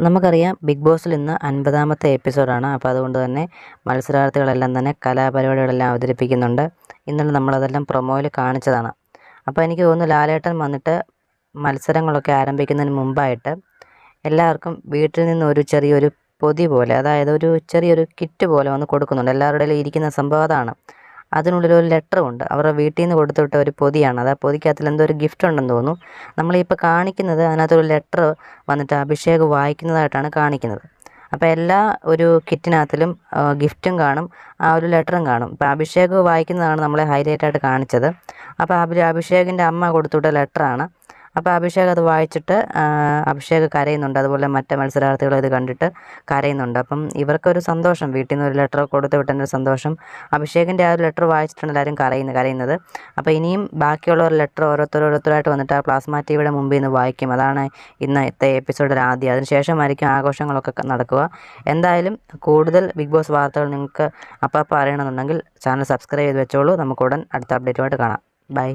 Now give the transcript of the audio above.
നമുക്കറിയാം ബിഗ് ബോസിൽ ഇന്ന് 50-ാമത്തെ എപ്പിസോഡാണ്. അപ്പോൾ അതുകൊണ്ട് തന്നെ മത്സരാർത്ഥികളെല്ലാം തന്നെ കലാപരിപാടികളെല്ലാം അവതരിപ്പിക്കുന്നുണ്ട്. ഇന്നലെ നമ്മളതെല്ലാം പ്രൊമോയിൽ കാണിച്ചതാണ്. അപ്പോൾ എനിക്ക് തോന്നുന്നു ലാലേട്ടൻ വന്നിട്ട് മത്സരങ്ങളൊക്കെ ആരംഭിക്കുന്നതിന് മുമ്പായിട്ട് എല്ലാവർക്കും വീട്ടിൽ നിന്ന് ഒരു ചെറിയൊരു പൊതി പോലെ, അതായത് ഒരു ചെറിയൊരു കിറ്റ് പോലെ വന്ന് കൊടുക്കുന്നുണ്ട്. എല്ലാവരുടെയും ഇരിക്കുന്ന സംഭവം അതാണ്. അതിനുള്ളിലൊരു ലെറ്ററുമുണ്ട്. അവരുടെ വീട്ടിൽ നിന്ന് കൊടുത്തുവിട്ട ഒരു പൊതിയാണ്. അത് ആ പൊതിക്കകത്തിൽ എന്തോ ഒരു ഗിഫ്റ്റ് ഉണ്ടെന്ന് തോന്നുന്നു. നമ്മളിപ്പോൾ കാണിക്കുന്നത് അതിനകത്തൊരു ലെറ്റർ വന്നിട്ട് അഭിഷേക് വായിക്കുന്നതായിട്ടാണ് കാണിക്കുന്നത്. അപ്പോൾ എല്ലാ ഒരു കിറ്റിനകത്തിലും ഗിഫ്റ്റും കാണും, ആ ഒരു ലെറ്ററും കാണും. ഇപ്പോൾ അഭിഷേക് വായിക്കുന്നതാണ് നമ്മളെ ഹൈലൈറ്റായിട്ട് കാണിച്ചത്. അപ്പോൾ അഭിഷേകിൻ്റെ അമ്മ കൊടുത്തുവിട്ട ലെറ്ററാണ്. അപ്പോൾ അഭിഷേക് അത് വായിച്ചിട്ട് അഭിഷേക് കരയുന്നുണ്ട്. അതുപോലെ മറ്റ് മത്സരാർത്ഥികളും ഇത് കണ്ടിട്ട് കരയുന്നുണ്ട്. അപ്പം ഇവർക്കൊരു സന്തോഷം, വീട്ടിൽ നിന്ന് ഒരു ലെറ്റർ കൊടുത്തു വിട്ടതിൻ്റെ സന്തോഷം. അഭിഷേകിൻ്റെ ആ ഒരു ലെറ്റർ വായിച്ചിട്ടാണ് എല്ലാവരും കരയുന്നത്. അപ്പോൾ ഇനിയും ബാക്കിയുള്ള ഒരു ലെറ്റർ ഓരോരുത്തരായിട്ട് വന്നിട്ട് ആ പ്ലാസ്മ ടിവിയുടെ മുമ്പിൽ നിന്ന് വായിക്കും. അതാണ് ഇന്നത്തെ എപ്പിസോഡിൽ ആദ്യം. അതിനുശേഷമായിരിക്കും ആഘോഷങ്ങളൊക്കെ നടക്കുക. എന്തായാലും കൂടുതൽ ബിഗ് ബോസ് വാർത്തകൾ നിങ്ങൾക്ക് അപ്പോൾ അറിയണമെന്നുണ്ടെങ്കിൽ ചാനൽ സബ്സ്ക്രൈബ് ചെയ്ത് വെച്ചോളൂ. നമുക്ക് ഉടൻ അടുത്ത അപ്ഡേറ്റുമായിട്ട് കാണാം. ബൈ.